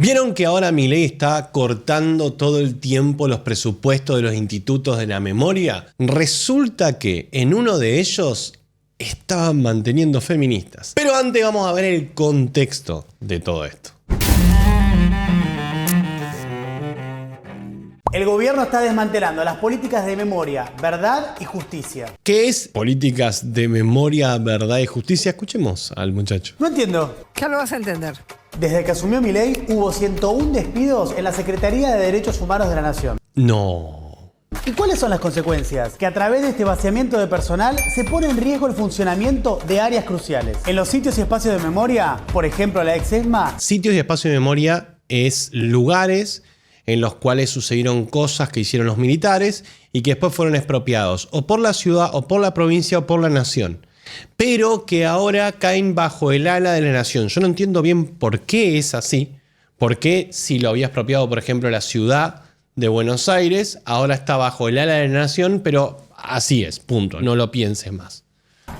¿Vieron que ahora Milei está cortando todo el tiempo los presupuestos de los institutos de la memoria? Resulta que en uno de ellos estaban manteniendo feministas. Pero antes vamos a ver el contexto de todo esto. El gobierno está desmantelando las políticas de memoria, verdad y justicia. ¿Qué es políticas de memoria, verdad y justicia? Escuchemos al muchacho. No entiendo. Ya lo vas a entender. Desde que asumió Milei hubo 101 despidos en la Secretaría de Derechos Humanos de la Nación. No. ¿Y cuáles son las consecuencias? Que a través de este vaciamiento de personal se pone en riesgo el funcionamiento de áreas cruciales. En los sitios y espacios de memoria, por ejemplo la ex-ESMA. Sitios y espacios de memoria es lugares en los cuales sucedieron cosas que hicieron los militares y que después fueron expropiados o por la ciudad o por la provincia o por la nación, pero que ahora caen bajo el ala de la nación. Yo no entiendo bien por qué es así, por qué si lo había expropiado, por ejemplo, la ciudad de Buenos Aires, ahora está bajo el ala de la nación, pero así es, punto, no lo pienses más.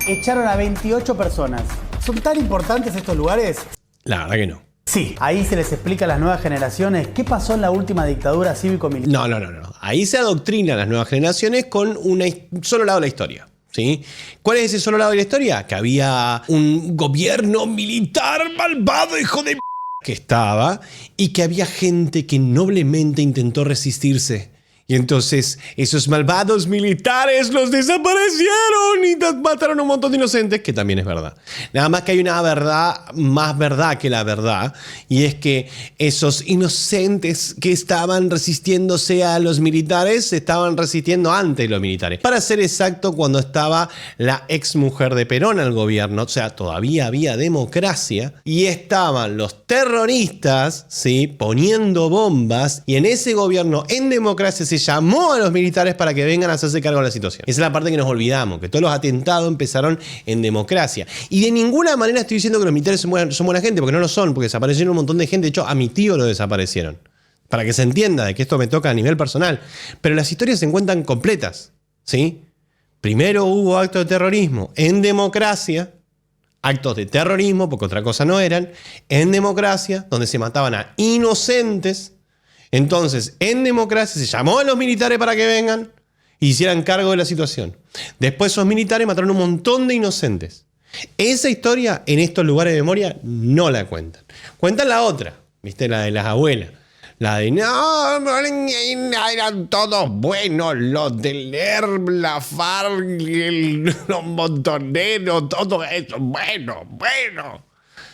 Echaron a 28 personas. ¿Son tan importantes estos lugares? La verdad que no. Sí, ahí se les explica a las nuevas generaciones qué pasó en la última dictadura cívico-militar. No. Ahí se adoctrina a las nuevas generaciones con un solo lado de la historia. ¿Sí? ¿Cuál es ese solo lado de la historia? Que había un gobierno militar malvado, hijo de que estaba, y que había gente que noblemente intentó resistirse. Y entonces esos malvados militares los desaparecieron y mataron a un montón de inocentes, que también es verdad. Nada más que hay una verdad, más verdad que la verdad, y es que esos inocentes que estaban resistiéndose a los militares se estaban resistiendo ante los militares. Para ser exacto, cuando estaba la ex mujer de Perón al gobierno, o sea, todavía había democracia, y estaban los terroristas, ¿sí?, poniendo bombas, y en ese gobierno, en democracia, se llamó a los militares para que vengan a hacerse cargo de la situación. Esa es la parte que nos olvidamos, que todos los atentados empezaron en democracia. Y de ninguna manera estoy diciendo que los militares son buena gente, porque no lo son, porque desaparecieron un montón de gente. De hecho, a mi tío lo desaparecieron. Para que se entienda de que esto me toca a nivel personal. Pero las historias se encuentran completas, ¿sí? Primero hubo actos de terrorismo en democracia, actos de terrorismo, porque otra cosa no eran, en democracia, donde se mataban a inocentes. Entonces, en democracia se llamó a los militares para que vengan y hicieran cargo de la situación. Después esos militares mataron un montón de inocentes. Esa historia en estos lugares de memoria no la cuentan. Cuentan la otra, ¿viste? La de las abuelas. La de, no, eran todos buenos, los del ERB, la FARC, los montoneros, todo eso, bueno.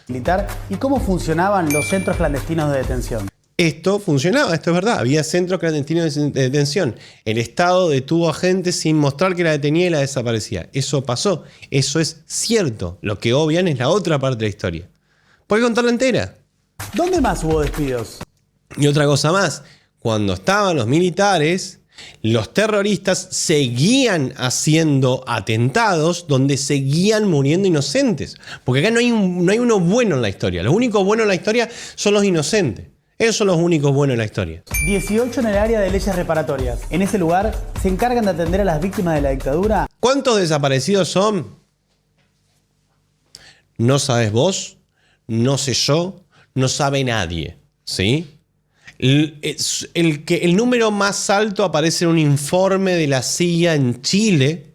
Militar, ¿y cómo funcionaban los centros clandestinos de detención? Esto funcionaba, esto es verdad. Había centros clandestinos de detención. El Estado detuvo a gente sin mostrar que la detenía y la desaparecía. Eso pasó. Eso es cierto. Lo que obvian es la otra parte de la historia. ¿Puedes contarla entera? ¿Dónde más hubo despidos? Y otra cosa más. Cuando estaban los militares, los terroristas seguían haciendo atentados donde seguían muriendo inocentes. Porque acá no hay uno bueno en la historia. Los únicos buenos en la historia son los inocentes. Esos son los únicos buenos en la historia. 18 en el área de leyes reparatorias. En ese lugar se encargan de atender a las víctimas de la dictadura. ¿Cuántos desaparecidos son? No sabes vos, no sé yo, no sabe nadie, ¿sí? El número más alto aparece en un informe de la CIA en Chile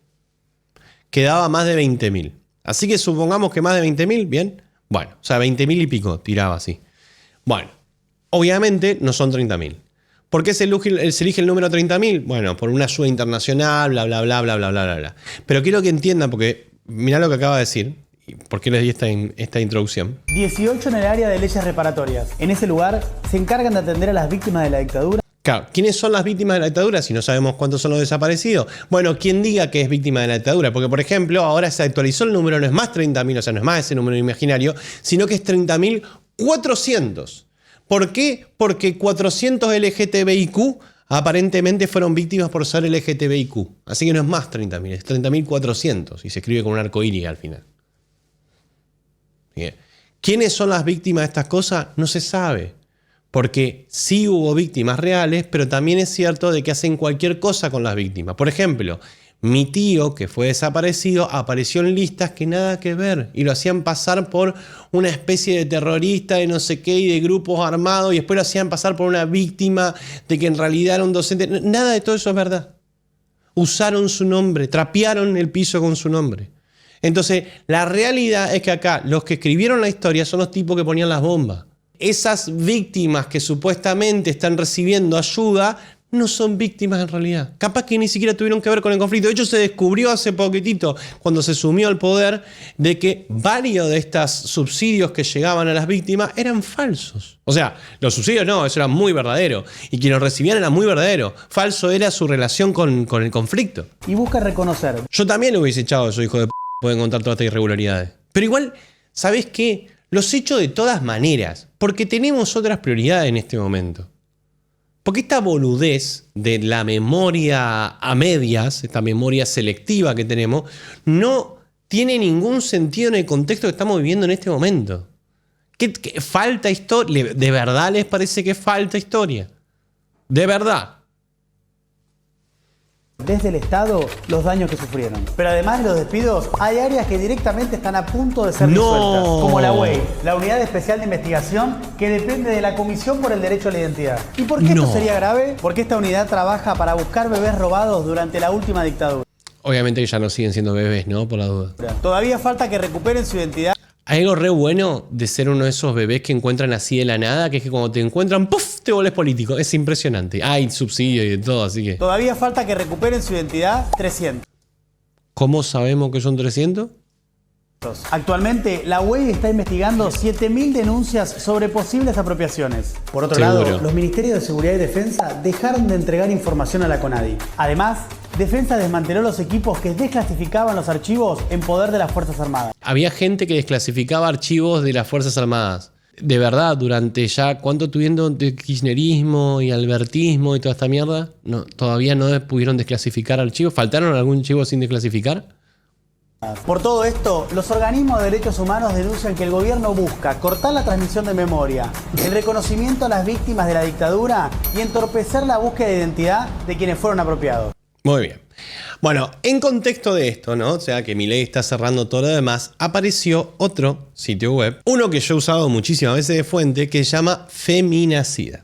que daba más de 20.000. Así que supongamos que más de 20.000, ¿bien? Bueno, o sea, 20.000 y pico tiraba así. Bueno. Obviamente no son 30.000. ¿Por qué se elige el número 30.000? Bueno, por una ayuda internacional, bla, bla, bla, bla, bla, bla, bla. Pero quiero que entiendan, porque mirá lo que acaba de decir, y por qué les di esta introducción. 18 en el área de leyes reparatorias. En ese lugar se encargan de atender a las víctimas de la dictadura. Claro, ¿quiénes son las víctimas de la dictadura si no sabemos cuántos son los desaparecidos? Bueno, ¿quién diga que es víctima de la dictadura? Porque, por ejemplo, ahora se actualizó el número, no es más 30.000, o sea, no es más ese número imaginario, sino que es 30.400. ¿Por qué? Porque 400 LGTBIQ aparentemente fueron víctimas por ser LGTBIQ. Así que no es más 30.000, es 30.400 y se escribe con un arco iris al final. Bien. ¿Quiénes son las víctimas de estas cosas? No se sabe. Porque sí hubo víctimas reales, pero también es cierto de que hacen cualquier cosa con las víctimas. Por ejemplo, Mi tío, que fue desaparecido, apareció en listas que nada que ver y lo hacían pasar por una especie de terrorista de no sé qué y de grupos armados y después lo hacían pasar por una víctima de que en realidad era un docente. Nada de todo eso es verdad. Usaron su nombre, trapearon el piso con su nombre. Entonces, la realidad es que acá los que escribieron la historia son los tipos que ponían las bombas. Esas víctimas que supuestamente están recibiendo ayuda no son víctimas en realidad. Capaz que ni siquiera tuvieron que ver con el conflicto. De hecho, se descubrió hace poquitito, cuando se sumió al poder, de que varios de estos subsidios que llegaban a las víctimas eran falsos. O sea, los subsidios no, eso era muy verdadero. Y quien los recibían era muy verdadero. Falso era su relación con el conflicto. Y busca reconocer. Yo también lo hubiese echado a su hijo de p***, pueden contar todas estas irregularidades. Pero igual, ¿sabés qué? Los echo de todas maneras, porque tenemos otras prioridades en este momento. Porque esta boludez de la memoria a medias, esta memoria selectiva que tenemos, no tiene ningún sentido en el contexto que estamos viviendo en este momento. ¿Qué falta historia? ¿De verdad les parece que falta historia? ¿De verdad? Desde el Estado los daños que sufrieron. Pero además de los despidos, hay áreas que directamente están a punto de ser disueltas, como la UEI, la Unidad Especial de Investigación, que depende de la Comisión por el Derecho a la Identidad. ¿Y por qué esto sería grave? Porque esta unidad trabaja para buscar bebés robados durante la última dictadura. Obviamente que ya no siguen siendo bebés, ¿no? Por la duda. Todavía falta que recuperen su identidad. Hay algo re bueno de ser uno de esos bebés que encuentran así de la nada, que es que cuando te encuentran, ¡puf!, te volvés político. Es impresionante. Hay subsidio y de todo, así que... Todavía falta que recuperen su identidad 300. ¿Cómo sabemos que son 300? Actualmente, la UEI está investigando 7.000 denuncias sobre posibles apropiaciones. Por otro lado, los Ministerios de Seguridad y Defensa dejaron de entregar información a la CONADI. Además, Defensa desmanteló los equipos que desclasificaban los archivos en poder de las Fuerzas Armadas. Había gente que desclasificaba archivos de las Fuerzas Armadas. De verdad, durante ya cuánto tuvieron de kirchnerismo y albertismo y toda esta mierda, no, todavía no pudieron desclasificar archivos. ¿Faltaron algún archivo sin desclasificar? Por todo esto, los organismos de derechos humanos denuncian que el gobierno busca cortar la transmisión de memoria, el reconocimiento a las víctimas de la dictadura y entorpecer la búsqueda de identidad de quienes fueron apropiados. Muy bien. Bueno, en contexto de esto, ¿no? O sea, que Milei está cerrando todo lo demás, apareció otro sitio web, uno que yo he usado muchísimas veces de fuente, que se llama Feminacida.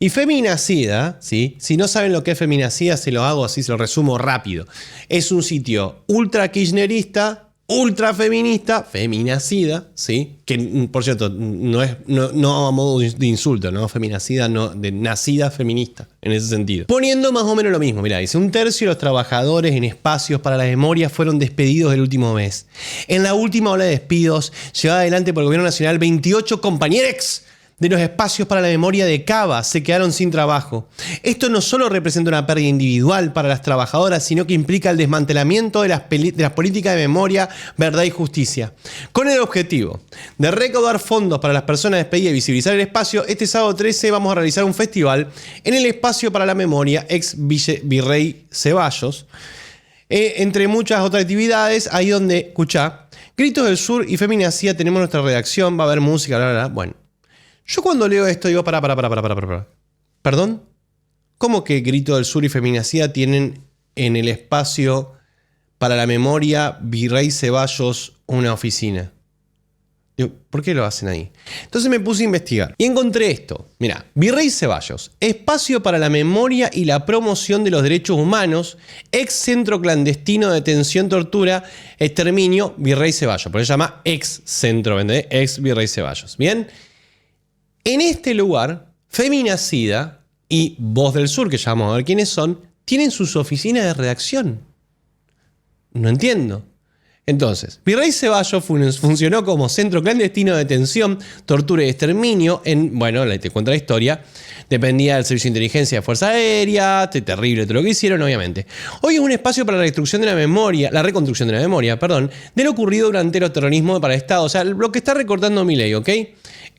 Y Feminacida, ¿sí? Si no saben lo que es Feminacida, se lo hago así, se lo resumo rápido. Es un sitio ultra kirchnerista, ultra feminista, feminacida, ¿sí? Que, por cierto, no a modo de insulto, ¿no? Feminacida, no, de nacida feminista, en ese sentido. Poniendo más o menos lo mismo, mirá, dice, 1/3 de los trabajadores en espacios para la memoria fueron despedidos el último mes. En la última ola de despidos, llevada adelante por el gobierno nacional, 28 compañeros de los espacios para la memoria de Cava se quedaron sin trabajo. Esto no solo representa una pérdida individual para las trabajadoras, sino que implica el desmantelamiento de las políticas de memoria, verdad y justicia. Con el objetivo de recaudar fondos para las personas despedidas y visibilizar el espacio, este sábado 13 vamos a realizar un festival en el espacio para la memoria ex Virrey Ceballos. Entre muchas otras actividades, ahí donde, escuchá, Gritos del Sur y Feminacida tenemos nuestra redacción, va a haber música, bla, bla, bla. Bueno. Yo cuando leo esto digo, para. ¿Perdón? ¿Cómo que Grito del Sur y Feminacida tienen en el espacio para la memoria Virrey Ceballos una oficina? Digo, ¿por qué lo hacen ahí? Entonces me puse a investigar y encontré esto. Mirá, Virrey Ceballos, espacio para la memoria y la promoción de los derechos humanos, ex centro clandestino de detención, tortura, exterminio, Virrey Ceballos. Por eso se llama ex centro, ¿entendés? Ex Virrey Ceballos. ¿Bien? En este lugar, Feminacida y Voz del Sur, que ya vamos a ver quiénes son, tienen sus oficinas de redacción. No entiendo. Entonces, Virrey Ceballos funcionó como centro clandestino de detención, tortura y exterminio en, bueno, te cuento la historia, dependía del Servicio de Inteligencia de Fuerza Aérea, terrible todo lo que hicieron, obviamente. Hoy es un espacio para la reconstrucción de la memoria, de lo ocurrido durante los terrorismos para el Estado, o sea, lo que está recortando Milei, ¿ok?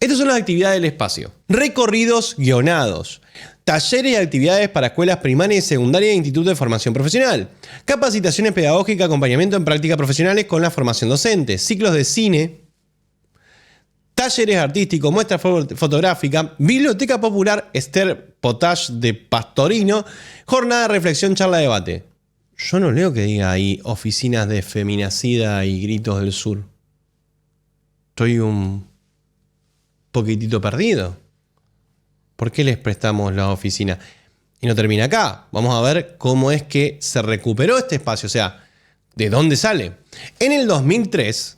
Estas son las actividades del espacio. Recorridos guionados. Talleres y actividades para escuelas primarias y secundarias e institutos de formación profesional. Capacitaciones pedagógicas, acompañamiento en prácticas profesionales con la formación docente. Ciclos de cine. Talleres artísticos, muestra fotográfica. Biblioteca popular Esther Potage de Pastorino. Jornada de reflexión, charla, debate. Yo no leo que diga ahí oficinas de Feminacida y Gritos del Sur. Estoy un poquitito perdido. ¿Por qué les prestamos la oficina? Y no termina acá. Vamos a ver cómo es que se recuperó este espacio. O sea, ¿de dónde sale? En el 2003,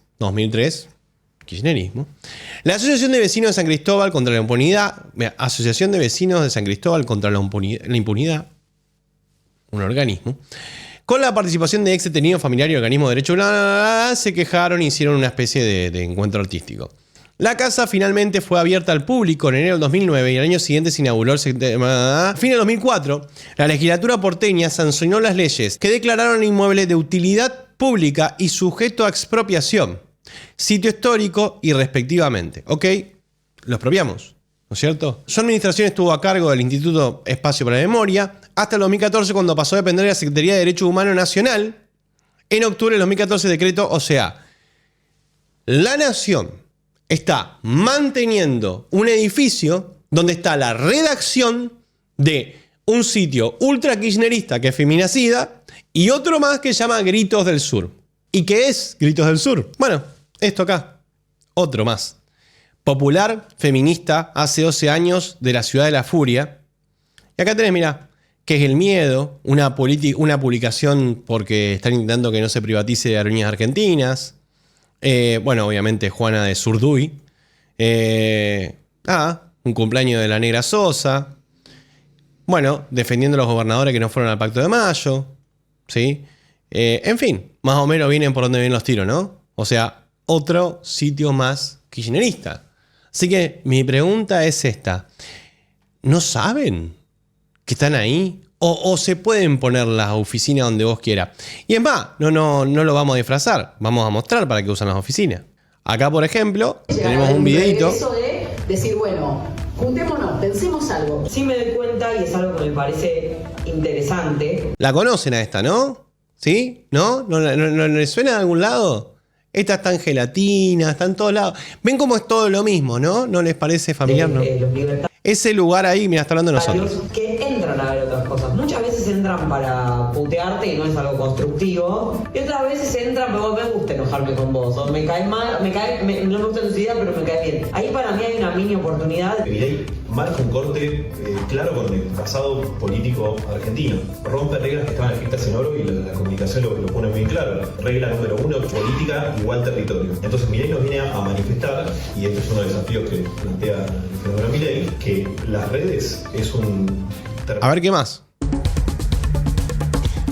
kirchnerismo, la Asociación de Vecinos de San Cristóbal contra la Impunidad, Asociación de Vecinos de San Cristóbal contra la Impunidad, un organismo, con la participación de ex detenidos, familiares y organismos de derechos humanos, se quejaron e hicieron una especie de encuentro artístico. La casa finalmente fue abierta al público en enero del 2009 y al año siguiente se inauguró a fin del 2004. La legislatura porteña sancionó las leyes que declararon el inmueble de utilidad pública y sujeto a expropiación, sitio histórico y respectivamente. ¿Ok? Lo expropiamos, ¿no es cierto? Su administración estuvo a cargo del Instituto Espacio para la Memoria hasta el 2014, cuando pasó a depender de la Secretaría de Derechos Humanos Nacional. En octubre del 2014 decreto, o sea, la Nación está manteniendo un edificio donde está la redacción de un sitio ultra kirchnerista que es Feminacida y otro más que se llama Gritos del Sur. ¿Y qué es Gritos del Sur? Bueno, esto acá. Otro más. Popular, feminista, hace 12 años, de la Ciudad de la Furia. Y acá tenés, mirá, que es El Miedo, una publicación porque están intentando que no se privatice Aerolíneas Argentinas. Bueno, obviamente Juana de Zurduy. Un cumpleaños de la Negra Sosa. Bueno, defendiendo a los gobernadores que no fueron al Pacto de Mayo. ¿Sí? En fin, más o menos vienen por donde vienen los tiros, ¿no? O sea, otro sitio más kirchnerista. Así que mi pregunta es esta. ¿No saben que están ahí? O se pueden poner las oficinas donde vos quieras. Y es más, no lo vamos a disfrazar. Vamos a mostrar para qué usan las oficinas. Acá, por ejemplo, tenemos un videito. Eso de decir, bueno, juntémonos, pensemos algo. Sí me doy cuenta y es algo que me parece interesante. La conocen a esta, ¿no? ¿Sí? ¿No? ¿No les suena de algún lado? Esta está en gelatina, está en todos lados. Ven cómo es todo lo mismo, ¿no? ¿No les parece familiar, no? Ese lugar ahí, mira, está hablando de nosotros. Que entran a ver otras cosas. Muchas veces entran para putearte y no es algo constructivo. Y otras veces entran, pero me gusta enojarme con vos. O me cae mal, no me gusta tu idea, pero me cae bien. Ahí para mí hay una mini oportunidad. Milei marca un corte claro con el pasado político argentino. Rompe reglas que estaban escritas en oro y la comunicación lo pone muy claro. Regla número 1, política igual territorio. Entonces Milei nos viene a manifestar, y este es uno de los desafíos que plantea el fenómeno Milei, que las redes es un... A ver, ¿qué más?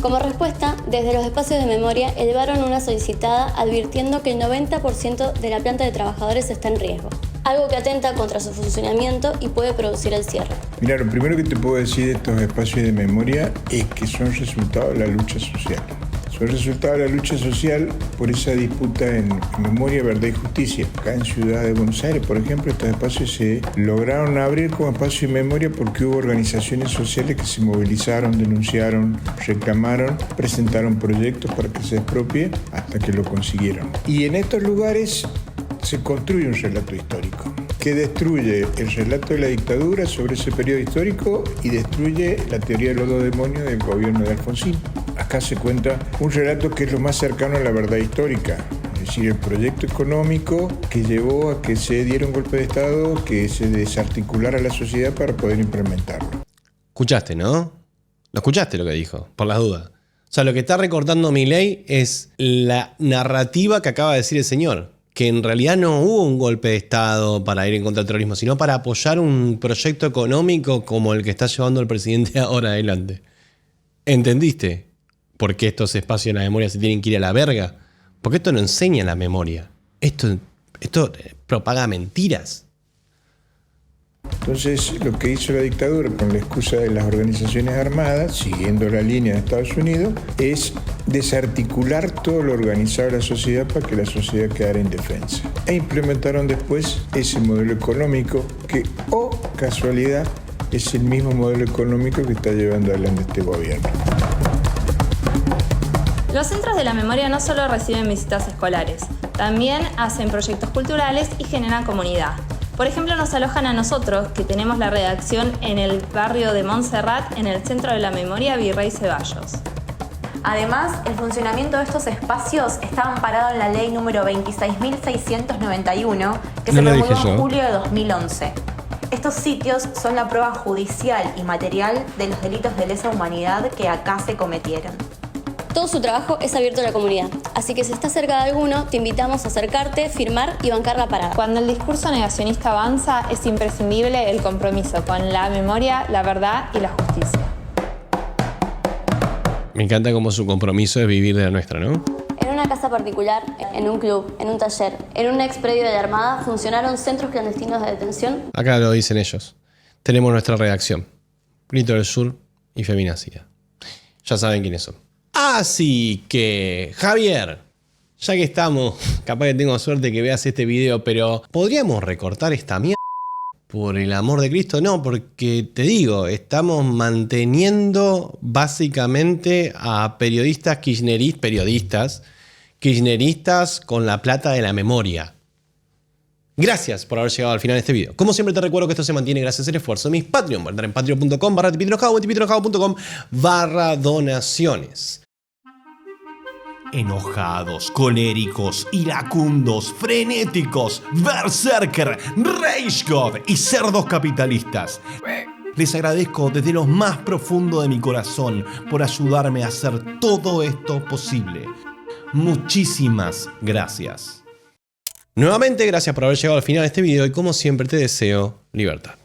Como respuesta, desde los espacios de memoria elevaron una solicitada advirtiendo que el 90% de la planta de trabajadores está en riesgo, algo que atenta contra su funcionamiento y puede producir el cierre. Mira, lo primero que te puedo decir de estos espacios de memoria es que son resultado de la lucha social. Son resultado de la lucha social por esa disputa en memoria, verdad y justicia. Acá en Ciudad de Buenos Aires, por ejemplo, estos espacios se lograron abrir como espacio de memoria porque hubo organizaciones sociales que se movilizaron, denunciaron, reclamaron, presentaron proyectos para que se expropie hasta que lo consiguieron. Y en estos lugares se construye un relato histórico que destruye el relato de la dictadura sobre ese periodo histórico y destruye la teoría de los dos demonios del gobierno de Alfonsín. Acá se cuenta un relato que es lo más cercano a la verdad histórica, es decir, el proyecto económico que llevó a que se diera un golpe de Estado, que se desarticulara la sociedad para poder implementarlo. Escuchaste, ¿no? Lo escuchaste lo que dijo, por las dudas. O sea, lo que está recortando Milei es la narrativa que acaba de decir el señor. Que en realidad no hubo un golpe de Estado para ir en contra del terrorismo, sino para apoyar un proyecto económico como el que está llevando el presidente ahora adelante. ¿Entendiste por qué estos espacios de la memoria se tienen que ir a la verga? Porque esto no enseña la memoria. Esto propaga mentiras. Entonces, lo que hizo la dictadura con la excusa de las organizaciones armadas, siguiendo la línea de Estados Unidos, es desarticular todo lo organizado de la sociedad para que la sociedad quedara indefensa. E implementaron después ese modelo económico que, casualidad, es el mismo modelo económico que está llevando adelante este gobierno. Los centros de la memoria no solo reciben visitas escolares, también hacen proyectos culturales y generan comunidad. Por ejemplo, nos alojan a nosotros, que tenemos la redacción en el barrio de Montserrat, en el Centro de la Memoria Virrey Ceballos. Además, el funcionamiento de estos espacios está amparado en la ley número 26.691, que se promulgó en julio de 2011. Estos sitios son la prueba judicial y material de los delitos de lesa humanidad que acá se cometieron. Todo su trabajo es abierto a la comunidad, así que si estás cerca de alguno, te invitamos a acercarte, firmar y bancar la parada. Cuando el discurso negacionista avanza, es imprescindible el compromiso con la memoria, la verdad y la justicia. Me encanta cómo su compromiso es vivir de la nuestra, ¿no? En una casa particular, en un club, en un taller, en un ex predio de la Armada, funcionaron centros clandestinos de detención. Acá lo dicen ellos. Tenemos nuestra redacción. Grito del Sur y Feminacida. Ya saben quiénes son. Así que, Javier, ya que estamos, capaz que tengo suerte que veas este video, pero ¿podríamos recortar esta mierda? Por el amor de Cristo, no, porque te digo, estamos manteniendo básicamente a periodistas kirchneristas con la plata de la memoria. Gracias por haber llegado al final de este video. Como siempre te recuerdo que esto se mantiene gracias al esfuerzo de mis Patreon. Entrar en patreon.com/tipitrocao o en tipitrocao.com/donaciones. Enojados, coléricos, iracundos, frenéticos, berserker, rage god y cerdos capitalistas. Les agradezco desde lo más profundo de mi corazón por ayudarme a hacer todo esto posible. Muchísimas gracias. Nuevamente, gracias por haber llegado al final de este video y como siempre te deseo libertad.